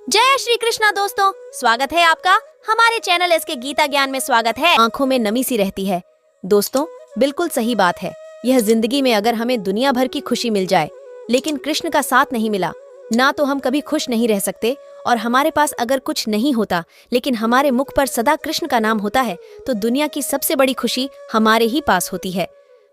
जय श्री कृष्णा दोस्तों, स्वागत है आपका हमारे चैनल इसके गीता ज्ञान में। स्वागत है। आंखों में नमी सी रहती है। दोस्तों, बिल्कुल सही बात है। यह जिंदगी में अगर हमें दुनिया भर की खुशी मिल जाए लेकिन कृष्ण का साथ नहीं मिला ना तो हम कभी खुश नहीं रह सकते। और हमारे पास अगर कुछ नहीं होता लेकिन हमारे मुख पर सदा कृष्ण का नाम होता है तो दुनिया की सबसे बड़ी खुशी हमारे ही पास होती है।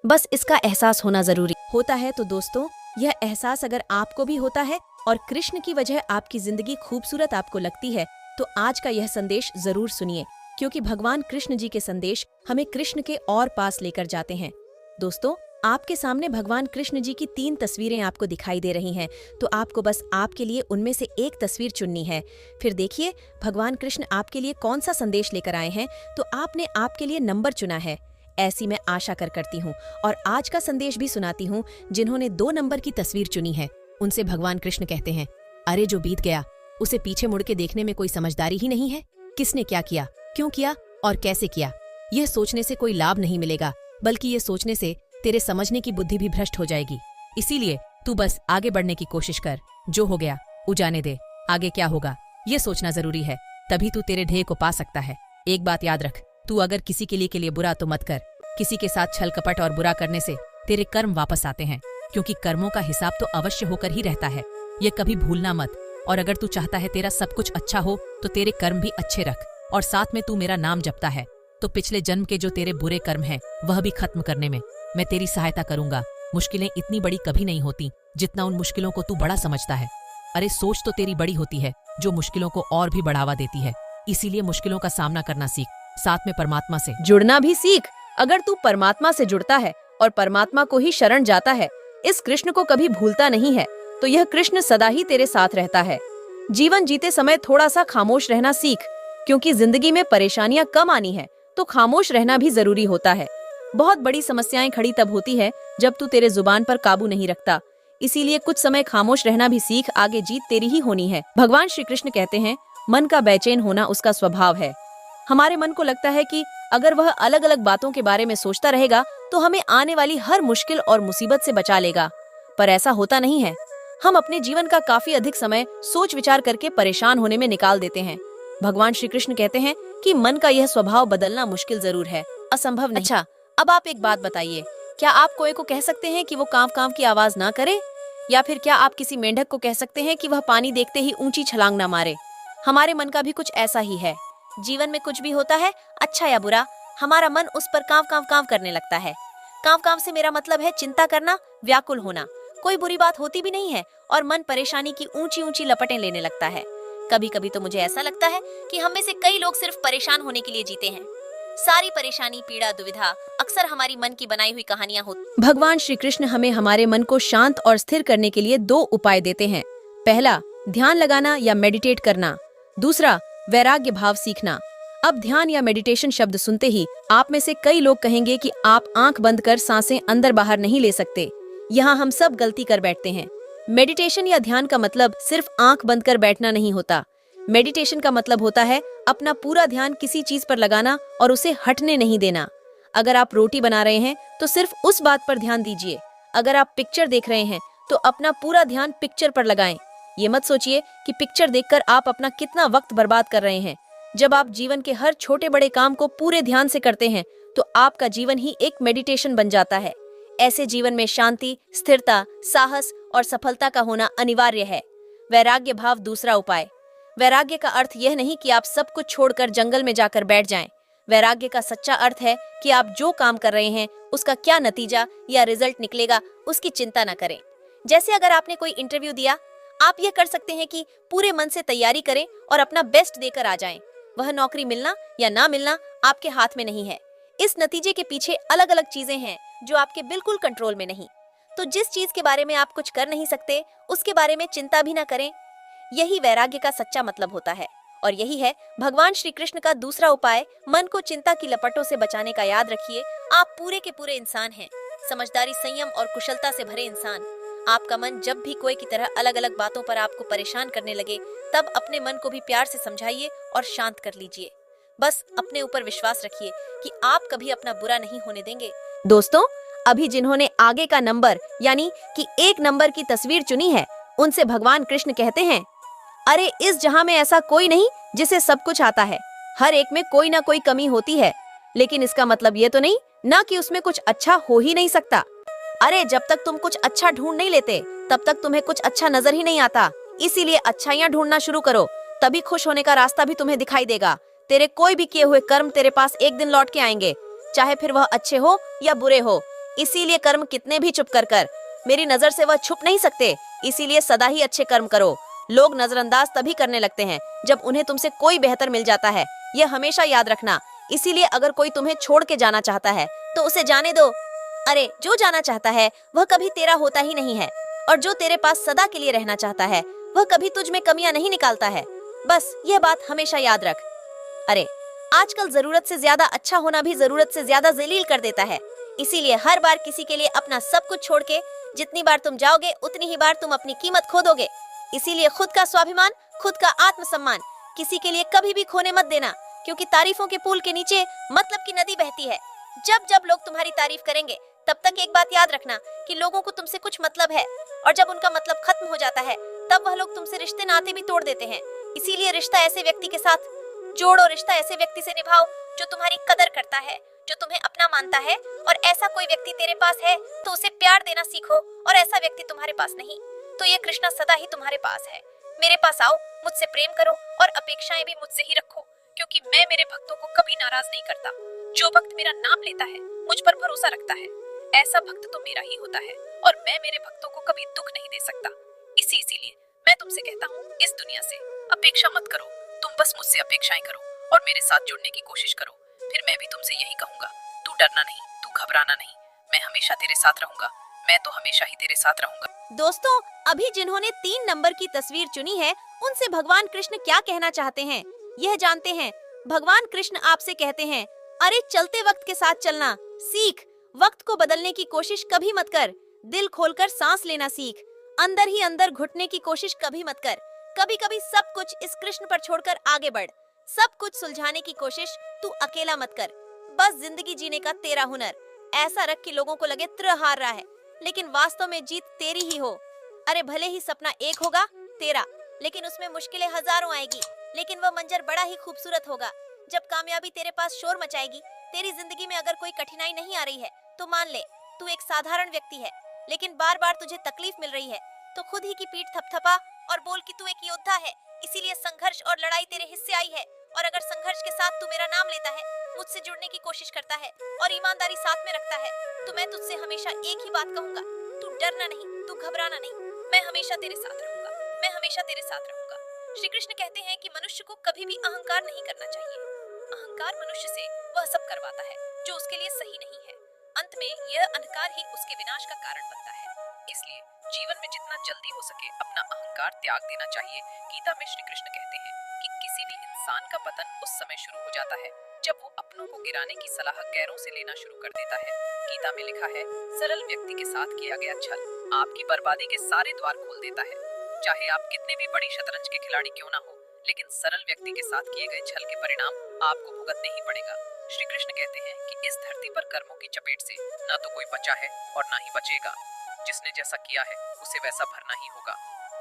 बस इसका एहसास होना जरूरी होता है। तो दोस्तों, यह एहसास अगर आपको भी होता है और कृष्ण की वजह आपकी जिंदगी खूबसूरत आपको लगती है तो आज का यह संदेश जरूर सुनिए, क्योंकि भगवान कृष्ण जी के संदेश हमें कृष्ण के और पास लेकर जाते हैं। दोस्तों, आपके सामने भगवान कृष्ण जी की 3 तस्वीरें आपको दिखाई दे रही हैं, तो आपको बस आपके लिए उनमें से एक तस्वीर चुननी है। फिर देखिए भगवान कृष्ण आपके लिए कौन सा संदेश लेकर आए हैं। तो आपने आपके लिए नंबर चुना है, ऐसी मैं आशा करती हूँ। और आज का संदेश भी सुनाती हूँ। जिन्होंने 2 नंबर की तस्वीर चुनी है उनसे भगवान कृष्ण कहते हैं, अरे जो बीत गया उसे पीछे मुड़ के देखने में कोई समझदारी ही नहीं है। किसने क्या किया, क्यों किया और कैसे किया, यह सोचने से कोई लाभ नहीं मिलेगा, बल्कि ये सोचने से तेरे समझने की बुद्धि भी भ्रष्ट हो जाएगी। इसीलिए तू बस आगे बढ़ने की कोशिश कर। जो हो गया उजाने दे, आगे क्या होगा ये सोचना जरूरी है, तभी तू तेरे ध्येय को पा सकता है। एक बात याद रख, तू अगर किसी के लिए बुरा तो मत कर। किसी के साथ छल कपट और बुरा करने से तेरे कर्म वापस आते हैं, क्योंकि कर्मों का हिसाब तो अवश्य होकर ही रहता है। ये कभी भूलना मत। और अगर तू चाहता है तेरा सब कुछ अच्छा हो तो तेरे कर्म भी अच्छे रख, और साथ में तू मेरा नाम जपता है तो पिछले जन्म के जो तेरे बुरे कर्म हैं वह भी खत्म करने में मैं तेरी सहायता करूंगा। मुश्किलें इतनी बड़ी कभी नहीं होती जितना उन मुश्किलों को तू बड़ा समझता है। अरे सोच तो तेरी बड़ी होती है जो मुश्किलों को और भी बढ़ावा देती है। इसीलिए मुश्किलों का सामना करना सीख, साथ में परमात्मा से जुड़ना भी सीख। अगर तू परमात्मा से जुड़ता है और परमात्मा को ही शरण जाता है, इस कृष्ण को कभी भूलता नहीं है, तो यह कृष्ण सदा ही तेरे साथ रहता है। जीवन जीते समय थोड़ा सा खामोश रहना सीख, क्योंकि जिंदगी में परेशानियां कम आनी है तो खामोश रहना भी जरूरी होता है। बहुत बड़ी समस्याएं खड़ी तब होती है जब तू तेरे जुबान पर काबू नहीं रखता। इसीलिए कुछ समय खामोश रहना भी सीख, आगे जीत तेरी ही होनी है। भगवान श्री कृष्ण कहते हैं, मन का बेचैन होना उसका स्वभाव है। हमारे मन को लगता है कि अगर वह अलग अलग बातों के बारे में सोचता रहेगा तो हमें आने वाली हर मुश्किल और मुसीबत से बचा लेगा, पर ऐसा होता नहीं है। हम अपने जीवन का काफी अधिक समय सोच विचार करके परेशान होने में निकाल देते हैं। भगवान श्री कृष्ण कहते हैं कि मन का यह स्वभाव बदलना मुश्किल जरूर है, असंभव नहीं। अच्छा, अब आप एक बात बताइए, क्या आप कोई को कह सकते हैं कि वो कांव कांव की आवाज ना करे? या फिर क्या आप किसी मेंढक को कह सकते हैं कि वह पानी देखते ही ऊंची छलांग ना मारे? हमारे मन का भी कुछ ऐसा ही है। जीवन में कुछ भी होता है, अच्छा या बुरा, हमारा मन उस पर कांव कांव कांव करने लगता है। कांव कांव से मेरा मतलब है चिंता करना, व्याकुल होना। कोई बुरी बात होती भी नहीं है और मन परेशानी की ऊंची ऊंची लपटें लेने लगता है। कभी कभी तो मुझे ऐसा लगता है कि हम में से कई लोग सिर्फ परेशान होने के लिए जीते हैं। सारी परेशानी, पीड़ा, दुविधा अक्सर हमारी मन की बनाई हुई कहानियां होती। भगवान श्री कृष्ण हमें हमारे मन को शांत और स्थिर करने के लिए 2 उपाय देते हैं। पहला, ध्यान लगाना या मेडिटेट करना। दूसरा, वैराग्य भाव सीखना। अब ध्यान या मेडिटेशन शब्द सुनते ही आप में से कई लोग कहेंगे कि आप आंख बंद कर सांसें अंदर बाहर नहीं ले सकते। यहाँ हम सब गलती कर बैठते हैं। मेडिटेशन या ध्यान का मतलब सिर्फ आंख बंद कर बैठना नहीं होता। मेडिटेशन का मतलब होता है अपना पूरा ध्यान किसी चीज पर लगाना और उसे हटने नहीं देना। अगर आप रोटी बना रहे हैं तो सिर्फ उस बात पर ध्यान दीजिए। अगर आप पिक्चर देख रहे हैं तो अपना पूरा ध्यान पिक्चर पर लगाएं। ये मत सोचिए कि पिक्चर देखकर आप अपना कितना वक्त बर्बाद कर रहे हैं। जब आप जीवन के हर छोटे बड़े काम को पूरे ध्यान से करते हैं तो आपका जीवन ही एक मेडिटेशन बन जाता है। ऐसे जीवन में शांति, स्थिरता, साहस और सफलता का होना अनिवार्य है। वैराग्य भाव दूसरा उपाय। वैराग्य का अर्थ यह नहीं कि आप सब कुछ छोड़कर जंगल में जाकर बैठ जाएं। वैराग्य का सच्चा अर्थ है कि आप जो काम कर रहे हैं उसका क्या नतीजा या रिजल्ट निकलेगा उसकी चिंता न करें। जैसे अगर आपने कोई इंटरव्यू दिया, आप यह कर सकते हैं कि पूरे मन से तैयारी करें और अपना बेस्ट देकर आ जाएं। वह नौकरी मिलना या ना मिलना आपके हाथ में नहीं है। इस नतीजे के पीछे अलग अलग चीजें हैं जो आपके बिल्कुल कंट्रोल में नहीं। तो जिस चीज के बारे में आप कुछ कर नहीं सकते उसके बारे में चिंता भी ना करें। यही वैराग्य का सच्चा मतलब होता है। और यही है भगवान श्री कृष्ण का दूसरा उपाय, मन को चिंता की लपटों से बचाने का। याद रखिए, आप पूरे के पूरे इंसान हैं, समझदारी, संयम और कुशलता से भरे इंसान। आपका मन जब भी कोई की तरह अलग अलग बातों पर आपको परेशान करने लगे, तब अपने मन को भी प्यार से समझाइए और शांत कर लीजिए। बस अपने ऊपर विश्वास रखिए कि आप कभी अपना बुरा नहीं होने देंगे। दोस्तों, अभी जिन्होंने आगे का नंबर यानी कि 1 नंबर की तस्वीर चुनी है, उनसे भगवान कृष्ण कहते हैं, अरे इस जहां में ऐसा कोई नहीं जिसे सब कुछ आता है। हर एक में कोई ना कोई कमी होती है, लेकिन इसका मतलब ये तो नहीं ना कि उसमें कुछ अच्छा हो ही नहीं सकता। अरे जब तक तुम कुछ अच्छा ढूंढ नहीं लेते तब तक तुम्हें कुछ अच्छा नजर ही नहीं आता। इसीलिए अच्छाइयां ढूंढना शुरू करो, तभी खुश होने का रास्ता भी तुम्हें दिखाई देगा। तेरे कोई भी किए हुए कर्म तेरे पास एक दिन लौट के आएंगे, चाहे फिर वह अच्छे हो या बुरे हो। इसीलिए कर्म कितने भी चुप कर मेरी नजर से वह छुप नहीं सकते। इसीलिए सदा ही अच्छे कर्म करो। लोग नजरअंदाज तभी करने लगते हैं जब उन्हें तुमसे कोई बेहतर मिल जाता है, यह हमेशा याद रखना। इसीलिए अगर कोई तुम्हें छोड़ के जाना चाहता है तो उसे जाने दो। अरे जो जाना चाहता है वह कभी तेरा होता ही नहीं है, और जो तेरे पास सदा के लिए रहना चाहता है वह कभी तुझ में कमियां नहीं निकालता है। बस यह बात हमेशा याद रख। अरे आजकल जरूरत से ज्यादा अच्छा होना भी जरूरत से ज्यादा जलील कर देता है। इसीलिए हर बार किसी के लिए अपना सब कुछ छोड़ के जितनी बार तुम जाओगे उतनी ही बार तुम अपनी कीमत खो दोगे। इसीलिए खुद का स्वाभिमान, खुद का आत्मसम्मान किसी के लिए कभी भी खोने मत देना, क्योंकि तारीफों के पुल के नीचे मतलब की नदी बहती है। जब जब लोग तुम्हारी तारीफ करेंगे तब तक एक बात याद रखना कि लोगों को तुमसे कुछ मतलब है, और जब उनका मतलब खत्म हो जाता है तब वह लोग तुमसे रिश्ते नाते भी तोड़ देते हैं। इसीलिए रिश्ता ऐसे व्यक्ति के साथ जोड़ो, रिश्ता ऐसे व्यक्ति से निभाओ जो तुम्हारी कदर करता है, जो तुम्हें अपना मानता है। और ऐसा कोई व्यक्ति तेरे पास है तो उसे प्यार देना सीखो, और ऐसा व्यक्ति तुम्हारे पास नहीं तो ये कृष्णा सदा ही तुम्हारे पास है। मेरे पास आओ, मुझसे प्रेम करो और अपेक्षाएं भी मुझसे ही रखो, क्योंकि मैं मेरे भक्तों को कभी नाराज नहीं करता। जो भक्त मेरा नाम लेता है, मुझ पर भरोसा रखता है, ऐसा भक्त तो मेरा ही होता है, और मैं मेरे भक्तों को कभी दुख नहीं दे सकता। इसीलिए मैं तुमसे कहता हूँ, इस दुनिया से अपेक्षा मत करो, तुम बस मुझसे अपेक्षाएं करो और मेरे साथ जुड़ने की कोशिश करो। फिर मैं भी तुमसे यही कहूंगा, तू डरना नहीं, तू घबराना नहीं, मैं हमेशा तेरे साथ रहूंगा, मैं तो हमेशा ही तेरे साथ रहूंगा। दोस्तों, अभी जिन्होंने 3 नंबर की तस्वीर चुनी है उनसे भगवान कृष्ण क्या कहना चाहते हैं यह जानते हैं। भगवान कृष्ण आपसे कहते हैं, अरे चलते वक्त के साथ चलना सीख, वक्त को बदलने की कोशिश कभी मत कर, दिल खोलकर सांस लेना सीख, अंदर ही अंदर घुटने की कोशिश कभी मत कर। कभी कभी सब कुछ इस कृष्ण पर छोड़कर आगे बढ़, सब कुछ सुलझाने की कोशिश तू अकेला मत कर। बस जिंदगी जीने का तेरा हुनर ऐसा रख कि लोगों को लगे त्र हार रहा है, लेकिन वास्तव में जीत तेरी ही हो। अरे भले ही सपना एक होगा तेरा, लेकिन उसमें मुश्किलें हजारों आएगी, लेकिन वह मंजर बड़ा ही खूबसूरत होगा। जब कामयाबी तेरे पास शोर मचाएगी, तेरी जिंदगी में अगर कोई कठिनाई नहीं आ रही है तो मान ले तू एक साधारण व्यक्ति है, लेकिन बार बार तुझे तकलीफ मिल रही है तो खुद ही की पीठ थपथपा और बोल कि तू एक योद्धा है। इसीलिए संघर्ष और लड़ाई तेरे हिस्से आई है, और अगर संघर्ष के साथ तू मेरा नाम लेता है, मुझसे जुड़ने की कोशिश करता है और ईमानदारी साथ में रखता है, तो मैं तुझसे हमेशा एक ही बात कहूंगा, तू डरना नहीं, तू घबराना नहीं, मैं हमेशा तेरे साथ रहूंगा, मैं हमेशा तेरे साथ रहूंगा। श्री कृष्ण कहते हैं कि मनुष्य को कभी भी अहंकार नहीं करना चाहिए। अहंकार मनुष्य से वह सब करवाता है जो उसके लिए सही नहीं है। अंत में यह अहंकार ही उसके विनाश का कारण बनता है। इसलिए जीवन में जितना जल्दी हो सके अपना अहंकार त्याग देना चाहिए। गीता में श्री कृष्ण कहते हैं कि किसी भी इंसान का पतन उस समय शुरू हो जाता है जब वो अपनों को गिराने की सलाह गैरों से लेना शुरू कर देता है। गीता में लिखा है, सरल व्यक्ति के साथ किया गया छल आपकी बर्बादी के सारे द्वार खोल देता है। चाहे आप कितने भी बड़ी शतरंज के खिलाड़ी क्यों ना हो, लेकिन सरल व्यक्ति के साथ किए गए छल के परिणाम आपको भुगतने ही पड़ेगा। श्री कृष्ण कहते हैं कि इस धरती पर कर्मों की चपेट से न तो कोई बचा है और न ही बचेगा। जिसने जैसा किया है उसे वैसा भरना ही होगा।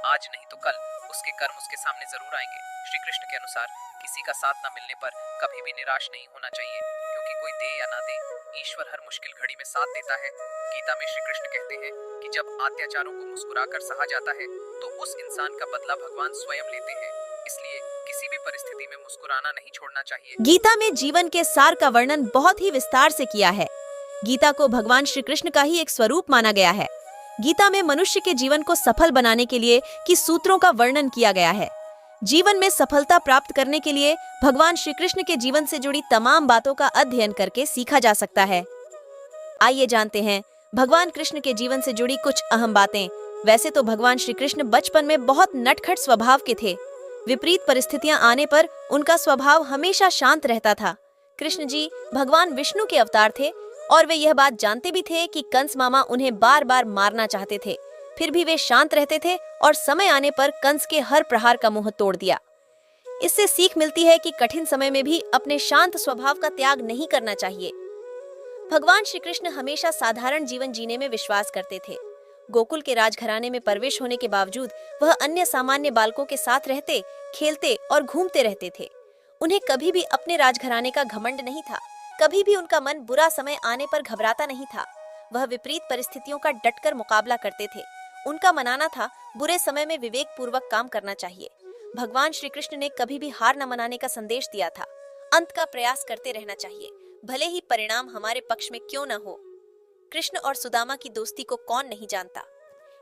आज नहीं तो कल उसके कर्म उसके सामने जरूर आएंगे। श्री कृष्ण के अनुसार किसी का साथ न मिलने पर कभी भी निराश नहीं होना चाहिए, क्योंकि कोई दे या ना दे, ईश्वर हर मुश्किल घड़ी में साथ देता है। गीता में श्री कृष्ण कहते हैं कि जब अत्याचारों को मुस्कुराकर सहा जाता है तो उस इंसान का बदला भगवान स्वयं लेते हैं। इसलिए किसी भी परिस्थिति में मुस्कुराना नहीं छोड़ना चाहिए। गीता में जीवन के सार का वर्णन बहुत ही विस्तार से किया है। गीता को भगवान श्री कृष्ण का ही एक स्वरूप माना गया है। गीता में मनुष्य के जीवन को सफल बनाने के लिए की सूत्रों का वर्णन किया गया है। जीवन में सफलता प्राप्त करने के लिए भगवान श्री कृष्ण के जीवन से जुड़ी तमाम बातों का अध्ययन करके सीखा जा सकता है। आइए जानते हैं भगवान कृष्ण के जीवन से जुड़ी कुछ अहम बातें। वैसे तो भगवान श्री कृष्ण बचपन में बहुत नटखट स्वभाव के थे। विपरीत परिस्थितियां आने पर उनका स्वभाव हमेशा शांत रहता था। कृष्ण जी भगवान विष्णु के अवतार थे और वे यह बात जानते भी थे कि कंस मामा उन्हें बार बार मारना चाहते थे, फिर भी वे शांत रहते थे और समय आने पर कंस के हर प्रहार का मुंह तोड़ दिया। इससे सीख मिलती है कि कठिन समय में भी अपने शांत स्वभाव का त्याग नहीं करना चाहिए। भगवान श्री कृष्ण हमेशा साधारण जीवन जीने में विश्वास करते थे। गोकुल के राजघराने में प्रवेश होने के बावजूद वह अन्य सामान्य बालकों के साथ रहते, खेलते और घूमते रहते थे। उन्हें कभी भी अपने राजघराने का घमंड नहीं था। कभी भी उनका मन बुरा समय आने पर घबराता नहीं था। वह विपरीत परिस्थितियों का डटकर मुकाबला करते थे। उनका मानना था बुरे समय में विवेक पूर्वक काम करना चाहिए। भगवान श्री कृष्ण ने कभी भी हार न मनाने का संदेश दिया था। अंत का प्रयास करते रहना चाहिए, भले ही परिणाम हमारे पक्ष में क्यों न हो। कृष्ण और सुदामा की दोस्ती को कौन नहीं जानता।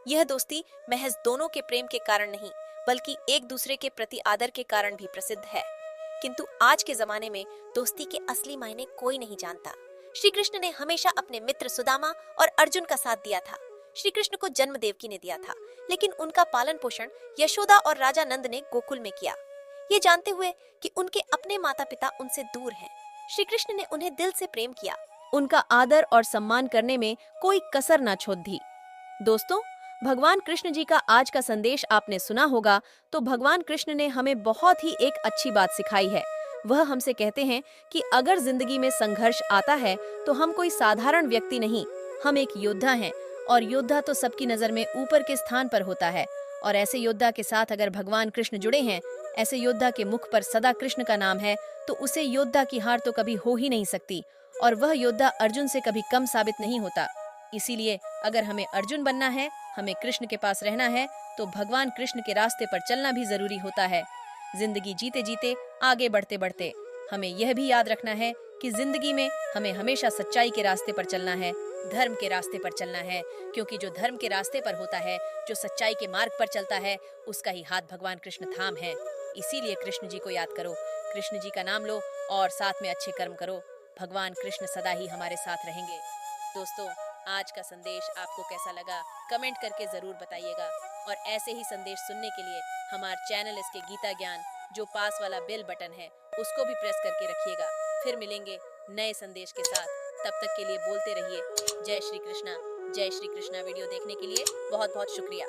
यह दोस्ती महज दोनों के प्रेम के कारण नहीं, बल्कि एक दूसरे के प्रति आदर के कारण भी प्रसिद्ध है। किंतु आज के जमाने में दोस्ती के असली मायने कोई नहीं जानता। श्री कृष्ण ने हमेशा अपने मित्र सुदामा और अर्जुन का साथ दिया था। श्री कृष्ण को जन्म देवकी ने दिया था, लेकिन उनका पालन पोषण यशोदा और राजा नंद ने गोकुल में किया। ये जानते हुए कि उनके अपने माता पिता उनसे दूर हैं, श्री कृष्ण ने उन्हें दिल से प्रेम किया। उनका आदर और सम्मान करने में कोई कसर न छोड़ दी। दोस्तों, भगवान कृष्ण जी का आज का संदेश आपने सुना होगा, तो भगवान कृष्ण ने हमें बहुत ही एक अच्छी बात सिखाई है। वह हमसे कहते हैं कि अगर जिंदगी में संघर्ष आता है तो हम कोई साधारण व्यक्ति नहीं, हम एक योद्धा हैं, और योद्धा तो सबकी नजर में ऊपर के स्थान पर होता है। और ऐसे योद्धा के साथ अगर भगवान कृष्ण जुड़े हैं, ऐसे योद्धा के मुख पर सदा कृष्ण का नाम है, तो उसे योद्धा की हार तो कभी हो ही नहीं सकती, और वह योद्धा अर्जुन से कभी कम साबित नहीं होता। इसीलिए अगर हमें अर्जुन बनना है, हमें कृष्ण के पास रहना है, तो भगवान कृष्ण के रास्ते पर चलना भी जरूरी होता है। जिंदगी जीते जीते, आगे बढ़ते बढ़ते हमें यह भी याद रखना है कि जिंदगी में हमें हमेशा सच्चाई के रास्ते पर चलना है, धर्म के रास्ते पर चलना है, क्योंकि जो धर्म के रास्ते पर होता है, जो सच्चाई के मार्ग पर चलता है, उसका ही हाथ भगवान कृष्ण थाम है। इसीलिए कृष्ण जी को याद करो, कृष्ण जी का नाम लो और साथ में अच्छे कर्म करो। भगवान कृष्ण सदा ही हमारे साथ रहेंगे। दोस्तों, आज का संदेश आपको कैसा लगा, कमेंट करके जरूर बताइएगा। और ऐसे ही संदेश सुनने के लिए हमारे चैनल इसके गीता ज्ञान, जो पास वाला बेल बटन है, उसको भी प्रेस करके रखिएगा। फिर मिलेंगे नए संदेश के साथ। तब तक के लिए बोलते रहिए जय श्री कृष्णा। जय श्री कृष्णा। वीडियो देखने के लिए बहुत बहुत शुक्रिया।